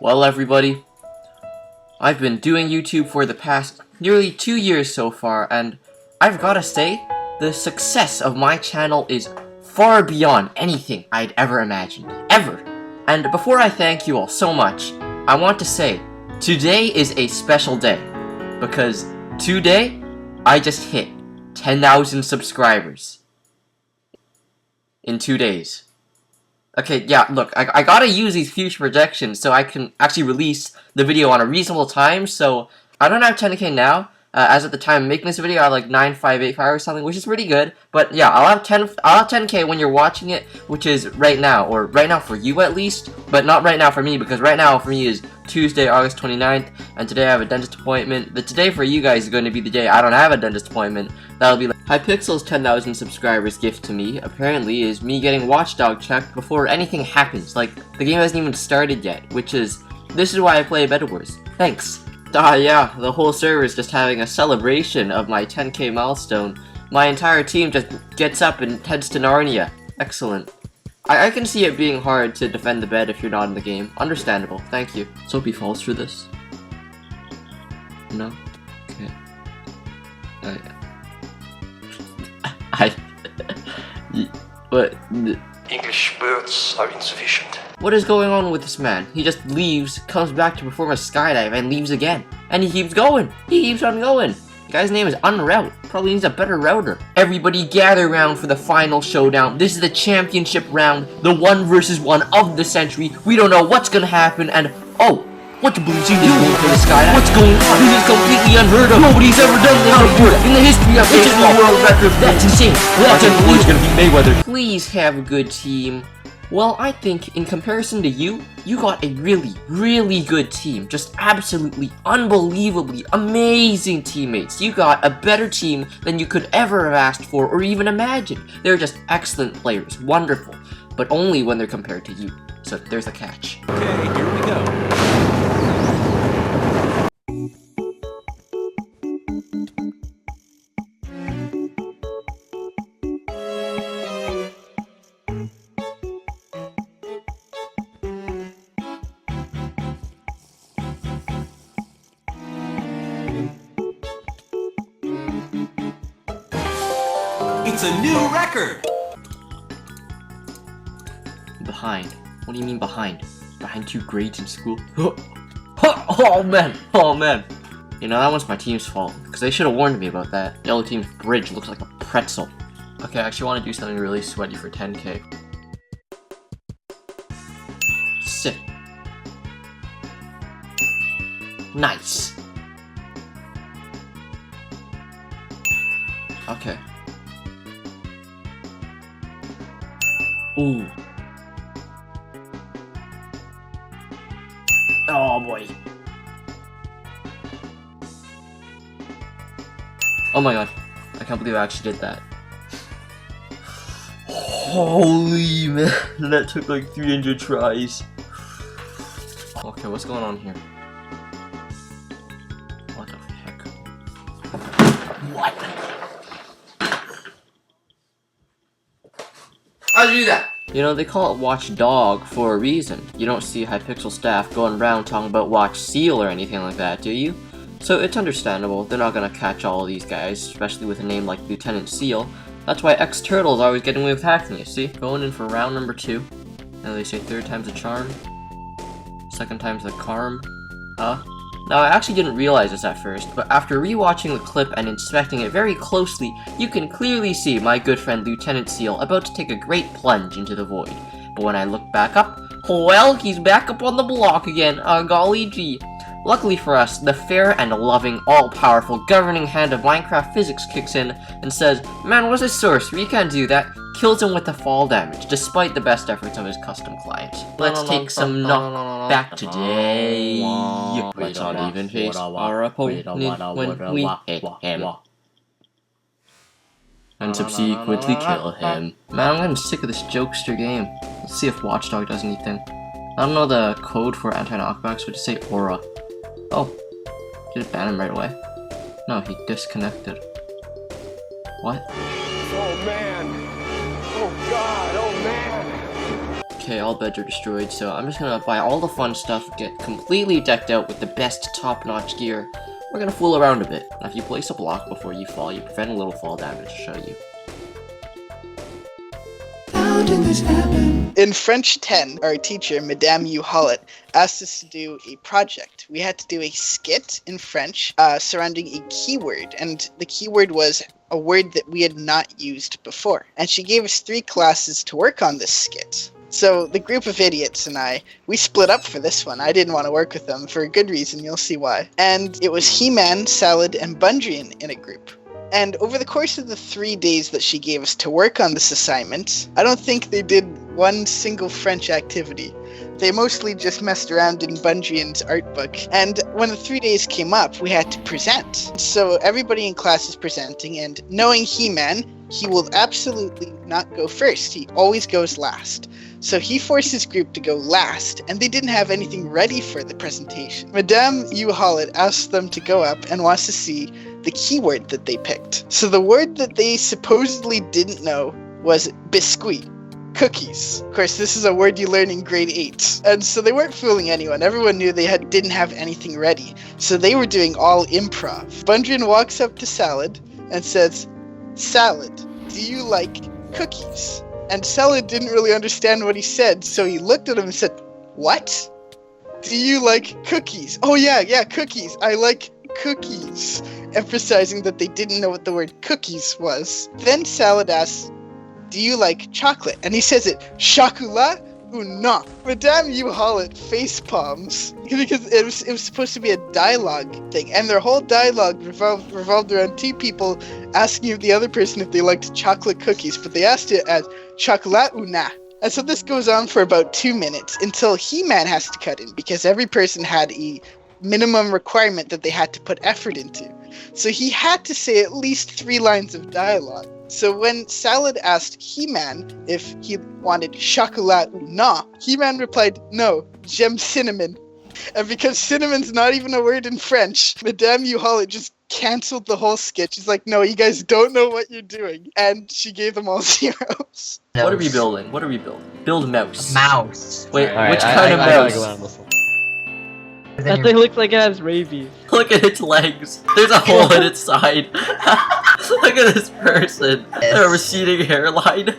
Well, everybody, I've been doing YouTube for the past nearly 2 years so far, and I've gotta say, the success of my channel is far beyond anything I'd ever imagined. Ever! And before I thank you all so much, I want to say, today is a special day. Because today, I just hit 10,000 subscribers. In 2 days. Okay, yeah, look, I gotta use these future projections so I can actually release the video on a reasonable time, so I don't have 10k now. As at the time of making this video, I have like 9585 or something, which is pretty good. But yeah, I'll have 10k when you're watching it, which is right now, or right now for you at least, but not right now for me, because right now for me is Tuesday, August 29th, and today I have a dentist appointment. But today for you guys is going to be the day I don't have a dentist appointment. That'll be like Hypixel's 10,000 subscribers gift to me, apparently, is me getting Watchdog checked before anything happens. Like, the game hasn't even started yet, this is why I play Bed Wars. Thanks. Yeah, the whole server is just having a celebration of my 10k milestone. My entire team just gets up and heads to Narnia. Excellent. I can see it being hard to defend the bed if you're not in the game. Understandable. Thank you. So hope he falls through this. No? Okay. What? English words are insufficient. What is going on with this man? He just leaves, comes back to perform a skydive, and leaves again. And he keeps going. He keeps on going. The guy's name is Unroute. Probably needs a better router. Everybody gather around for the final showdown. This is the championship round. The 1 versus 1 of the century. We don't know what's gonna happen, and oh! What the blue team is going for the skydive? What's going on? This is completely unheard of. Nobody's ever done this before in the history of baseball. World record. That's insane. That's unbelievable. It's gonna be Mayweather. Please have a good team. Well, I think in comparison to you, you got a really, really good team. Just absolutely, unbelievably amazing teammates. You got a better team than you could ever have asked for or even imagined. They're just excellent players, wonderful, but only when they're compared to you. So there's a catch. Okay, here we go. It's a new record! Behind. What do you mean behind? Behind 2 grades in school? Oh man! Oh man! You know, that one's my team's fault, because they should have warned me about that. Yellow team's bridge looks like a pretzel. Okay, I actually want to do something really sweaty for 10k. Sit. Nice! Okay. Ooh. Oh boy. Oh my god. I can't believe I actually did that. Holy man. That took like 300 tries. Okay, what's going on here? What the heck? What? How'd you do that? You know, they call it Watchdog for a reason. You don't see Hypixel staff going around talking about Watch Seal or anything like that, do you? So it's understandable. They're not gonna catch all of these guys, especially with a name like Lieutenant Seal. That's why X-Turtle is always getting away with hacking, you see? Going in for round number 2. And they say 3rd time's a charm. 2nd time's a charm. Huh? Now, I actually didn't realize this at first, but after rewatching the clip and inspecting it very closely, you can clearly see my good friend Lieutenant Seal about to take a great plunge into the void. But when I look back up, well, he's back up on the block again, golly gee. Luckily for us, the fair and loving, all-powerful governing hand of Minecraft physics kicks in and says, man, what's this sorcery? You can't do that. Kills him with the fall damage, despite the best efforts of his custom client. Let's take some knockback today. Let's not even face our opponent when we hit him. And subsequently kill him. Man, I'm getting sick of this jokester game. Let's see if Watchdog does anything. I don't know the code for anti-knockbacks, so just say aura. Oh, did it ban him right away? No, he disconnected. What? Oh man! Oh god! Oh man! Okay, all beds are destroyed, so I'm just gonna buy all the fun stuff, get completely decked out with the best top-notch gear. We're gonna fool around a bit. Now, if you place a block before you fall, you prevent a little fall damage to show you. How did this happen? In French 10, our teacher, Madame Eliott, asked us to do a project. We had to do a skit in French surrounding a keyword, and the keyword was a word that we had not used before. And she gave us 3 classes to work on this skit. So the group of idiots and we split up for this one. I didn't want to work with them for a good reason, you'll see why. And it was He-Man, Salad, and Bundrian in a group. And over the course of the 3 days that she gave us to work on this assignment, I don't think they did one single French activity. They mostly just messed around in Bundrian's art book. And when the 3 days came up, we had to present. So everybody in class is presenting, and knowing He-Man, he will absolutely not go first. He always goes last. So he forced his group to go last, and they didn't have anything ready for the presentation. Madame Eliott asked them to go up and wants to see the keyword that they picked. So the word that they supposedly didn't know was biscuit. Cookies. Of course, this is a word you learn in grade 8. And so they weren't fooling anyone. Everyone knew they didn't have anything ready. So they were doing all improv. Bundrian walks up to Salad and says, "Salad, do you like cookies?" And Salad didn't really understand what he said, so he looked at him and said, "What? Do you like cookies?" "Oh yeah, cookies. I like cookies." Emphasizing that they didn't know what the word cookies was. Then Salad asks, "Do you like chocolate?" And he says it, "Chocolat ou non?" Madame Eliott face palms because it was supposed to be a dialogue thing, and their whole dialogue revolved around 2 people asking the other person if they liked chocolate cookies, but they asked it as chocolat ou non. And so this goes on for about 2 minutes until He-Man has to cut in because every person had a minimum requirement that they had to put effort into. So he had to say at least 3 lines of dialogue. So when Salad asked He-Man if he wanted chocolat ou non, He-Man replied, "No, j'aime cinnamon." And because cinnamon's not even a word in French, Madame Eliott just canceled the whole skit. She's like, "No, you guys don't know what you're doing." And she gave them all zeros. What are we building? Build mouse. Mouse. Wait, Alright, which kind of mouse? That thing looks like it has rabies. Look at its legs. There's a hole in its side. Look at this person. A receding hairline.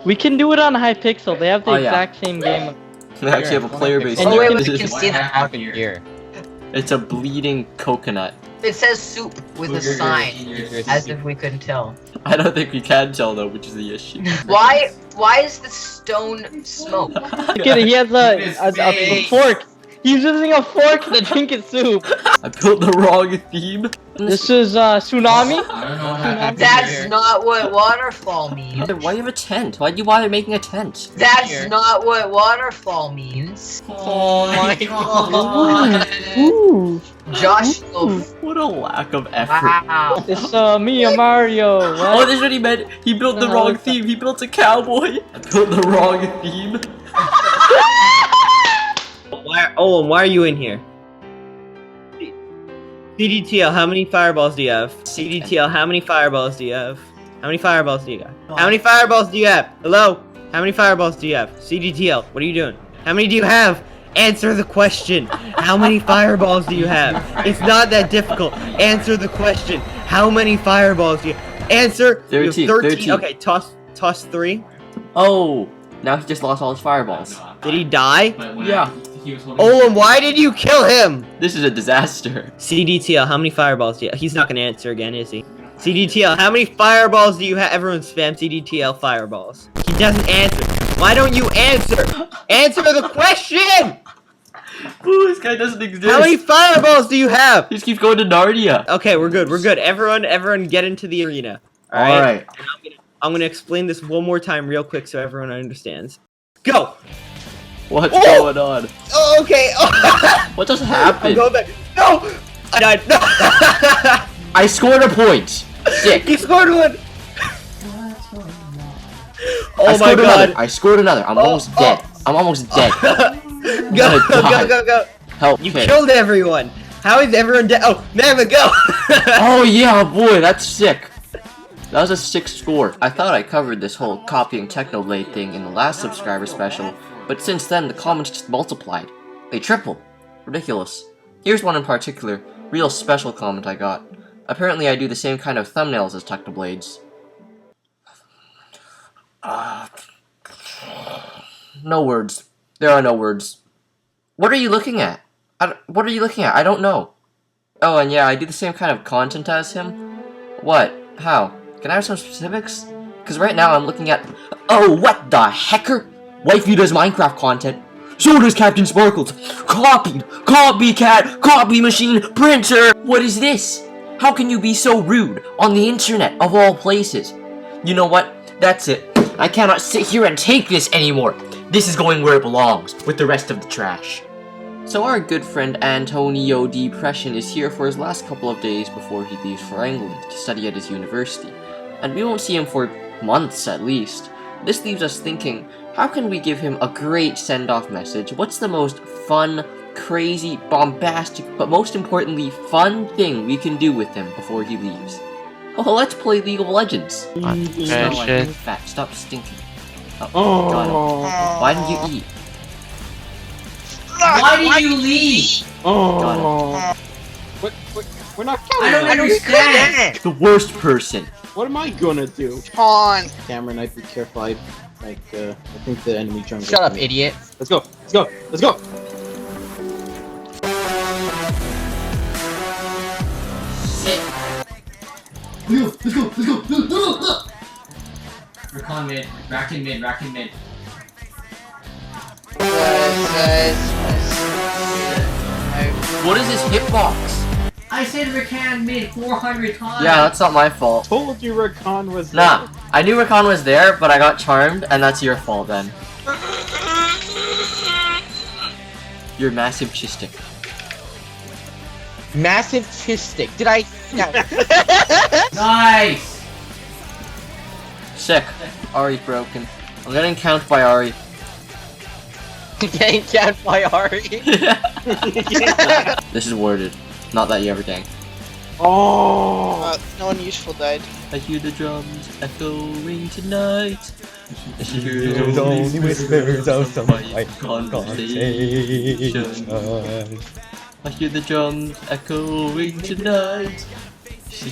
We can do it on Hypixel. They have the Oh, yeah. exact same game. They actually have a player-based And Oh wait, we game. can see that happen here. It's a bleeding coconut. It says soup with a sign, as if we couldn't tell. I don't think we can tell though, which is the issue. Why is the stone smoke? Look at it, he has a fork. He's using a fork to drink his soup. I built the wrong theme. This is tsunami. That's not what waterfall means. Why do you have a tent? Why do you bother making a tent? That's not what waterfall means. Oh my god. Ooh. Josh, What a lack of effort. wow. It's me and Mario. Oh, What? this is what he meant. He built the wrong theme. He built a cowboy. I built the wrong theme. Why are you in here? CDTL, how many fireballs do you have? CDTL, how many fireballs do you have? How many fireballs do you got? How many fireballs do you have? Hello? How many fireballs do you have? CDTL, what are you doing? How many do you have? Answer the question. How many fireballs do you have? It's not that difficult. Answer the question. How many fireballs do you have? Answer. 13, You have 13. Okay, toss 3. Oh, now he just lost all his fireballs. Did he die? Yeah. Olin, why did you kill him? This is a disaster. CDTL, how many fireballs do you have? He's not gonna answer again, is he? CDTL, how many fireballs do you have? Everyone spam CDTL fireballs. He doesn't answer. Why don't you answer? Answer the question! Ooh, this guy doesn't exist. How many fireballs do you have? He just keeps going to Narnia. Okay, we're good. Everyone get into the arena. Alright. I'm gonna explain this one more time real quick so everyone understands. Go! What's going on? Oh, okay. What just I'm happened? going back. No! I died. No! I scored a point. Sick. He scored one! Oh I my scored god. another. I scored another. I'm almost dead. I'm almost dead. Go. Help. You Okay. killed everyone. How is everyone dead? Oh, Magma, go! Oh yeah, boy, that's sick. That was a 6 score. I thought I covered this whole copying Technoblade thing in the last subscriber special, but since then the comments just multiplied. They tripled. Ridiculous. Here's one in particular, real special comment I got. Apparently I do the same kind of thumbnails as Technoblades. No words. There are no words. What are you looking at? What are you looking at? I don't know. Oh, and yeah, I do the same kind of content as him. What? How? Can I have some specifics? Because right now I'm looking at... Oh, what the hecker? Waifu does Minecraft content. So does Captain Sparkles. Copied. Copycat. Copy machine. Printer. What is this? How can you be so rude on the internet of all places? You know what? That's it. I cannot sit here and take this anymore. This is going where it belongs, with the rest of the trash. So our good friend Antonio Depression is here for his last couple of days before he leaves for England to study at his university. And we won't see him for months at least. This leaves us thinking, how can we give him a great send-off message? What's the most fun, crazy, bombastic, but most importantly fun thing we can do with him before he leaves? Oh, let's play League of Legends. Smell like fat. Stop stinking. Oh, got him. Why didn't you eat? Why did you leave? Got him. We're not counting. I don't understand. The worst person. What am I gonna do? On. Cameron, I'd be careful. I think the enemy jungle. Shut up, idiot. Let's go. Let's go. Let's go. Recon mid, rack in mid, rack in mid. What is this hitbox? I said Rakan mid 400 times. Yeah, that's not my fault. Told you Rakan was Nah, I knew Rakan was there, but I got charmed, and that's your fault then. You're massive chistic. Massive chistic. Did I? Nice. Sick. Ari's broken. I'm getting count by Ari. Getting count by Ari. This is worded. Not that you ever ganked. Oh! No one useful died. I hear the drums echoing tonight. I hear There's only whispers of some quiet conversation. I hear the drums echoing tonight.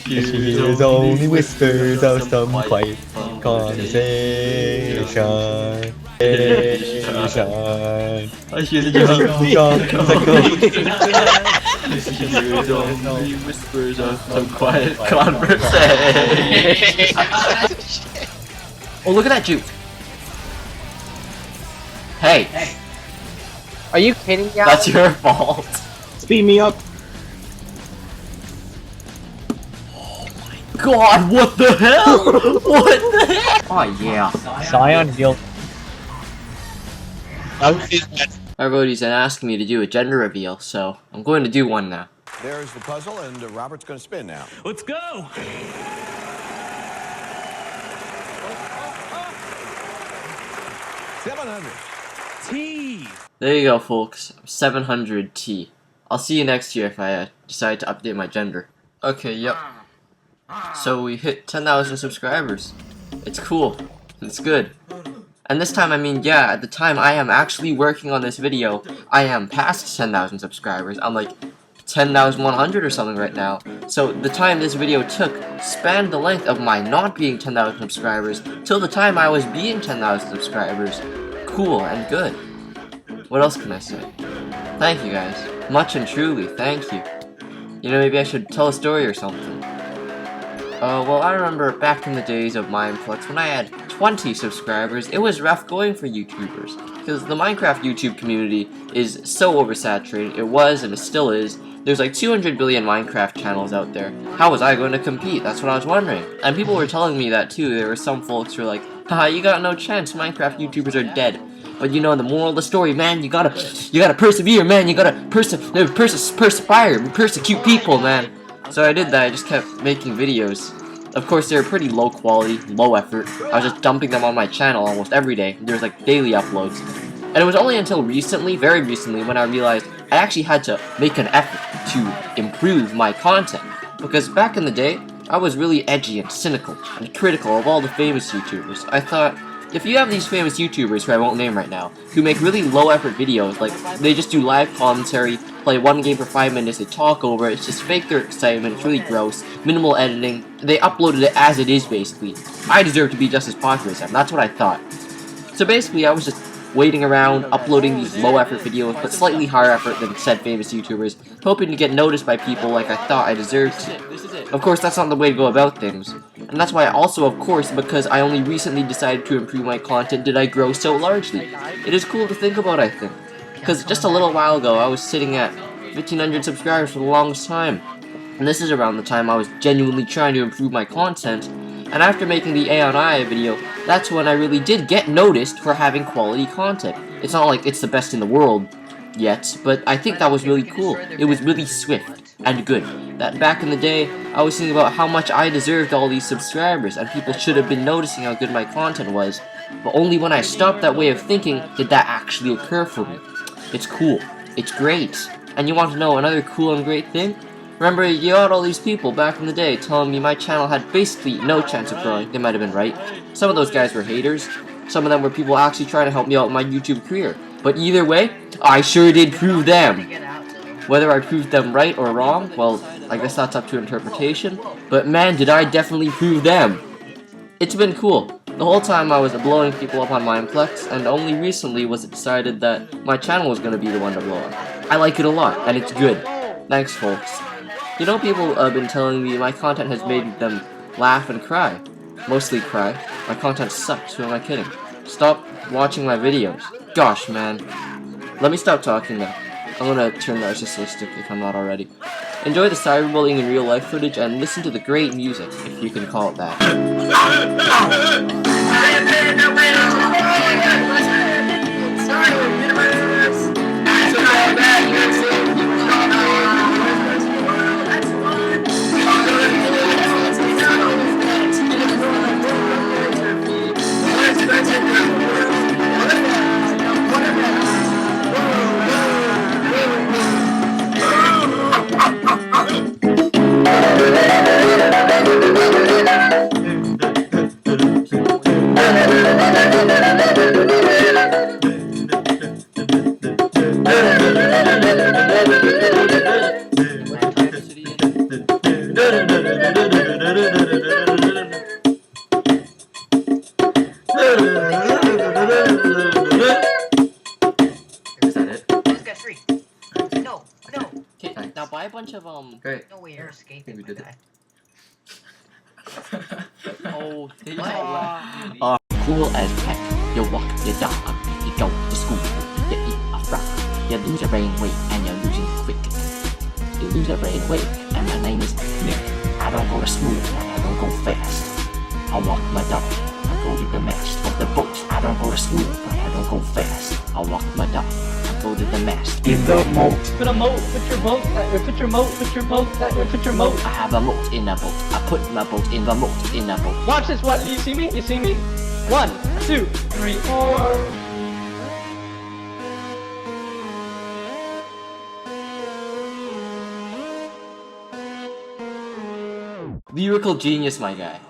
There's only whispers of some quiet conversation. I hear the drums echoing tonight. There's only whispers of some quiet conversation. Oh, look at that juke. Hey. Are you kidding me? That's your fault. Speed me up. God, what the hell? What the heck? Oh yeah. Scion healed. Everybody's been asking me to do a gender reveal, so I'm going to do one now. There's the puzzle, and Robert's going to spin now. Let's go! 700. T! There you go, folks. 700T. I'll see you next year if I decide to update my gender. Okay, yep. So we hit 10,000 subscribers. It's cool. It's good. And this time, I mean, yeah, at the time I am actually working on this video, I am past 10,000 subscribers. I'm like 10,100 or something right now. So the time this video took spanned the length of my not being 10,000 subscribers till the time I was being 10,000 subscribers. Cool and good. What else can I say? Thank you guys. Much and truly, thank you. You know, maybe I should tell a story or something. Well, I remember back in the days of Mineplex when I had 20 subscribers, it was rough going for YouTubers. Because the Minecraft YouTube community is so oversaturated. It was, and it still is. There's like 200 billion Minecraft channels out there. How was I going to compete? That's what I was wondering. And people were telling me that too. There were some folks who were like, haha, you got no chance, Minecraft YouTubers are dead. But you know, the moral of the story, man, you gotta persevere, man. You gotta perspire, persecute people, man. So I did that. I just kept making videos. Of course, they were pretty low quality, low effort. I was just dumping them on my channel almost every day. There was like daily uploads. And it was only until recently, very recently, when I realized, I actually had to make an effort to improve my content, because back in the day, I was really edgy and cynical and critical of all the famous YouTubers. I thought, if you have these famous YouTubers, who I won't name right now, who make really low-effort videos, like, they just do live commentary, play one game for 5 minutes, they talk over it, it's just fake their excitement, it's really gross, minimal editing, they uploaded it as it is, basically. I deserve to be just as popular as them, that's what I thought. So basically, I was just waiting around, uploading these low-effort videos, but slightly higher effort than said famous YouTubers, hoping to get noticed by people like I thought I deserved to. Of course, that's not the way to go about things. And that's why also, of course, because I only recently decided to improve my content, did I grow so largely. It is cool to think about, I think. Because just a little while ago, I was sitting at 1,500 subscribers for the longest time. And this is around the time I was genuinely trying to improve my content. And after making the AI video, that's when I really did get noticed for having quality content. It's not like it's the best in the world yet, but I think that was really cool. It was really swift and good. That back in the day, I was thinking about how much I deserved all these subscribers, and people should have been noticing how good my content was. But only when I stopped that way of thinking did that actually occur for me. It's cool. It's great. And you want to know another cool and great thing? Remember, you had all these people back in the day telling me my channel had basically no chance of growing. They might have been right. Some of those guys were haters. Some of them were people actually trying to help me out in my YouTube career. But either way, I sure did prove them. Whether I proved them right or wrong, well, I guess that's up to interpretation. But man, did I definitely prove them. It's been cool. The whole time I was blowing people up on Mineplex, and only recently was it decided that my channel was going to be the one to blow up. I like it a lot, and it's good. Thanks, folks. You know, people have been telling me my content has made them laugh and cry. Mostly cry. My content sucks, who am I kidding? Stop watching my videos. Gosh, man. Let me stop talking now. I'm gonna turn narcissistic if I'm not already. Enjoy the cyberbullying in real life footage and listen to the great music, if you can call it that. Now buy a bunch of Great. No way you're escaping. We did it. Oh, cool as heck. You walk your dog, you go to school, you eat a frog, you lose your brain weight and you're losing quick. You lose your brain weight and my name is Nick. I don't go to school, I don't go fast. I walk my dog, I go to the mast of the boat. I don't go to school, I don't go fast. I walk my dog. Go to the mast. In the moat. Put a moat, put your boat, put your moat, put your boat, put your moat. I have a moat in a boat. I put my boat in the moat in a boat. Watch this, what? Do you see me? You see me? 1, 2, 3, 4. Lyrical genius, my guy.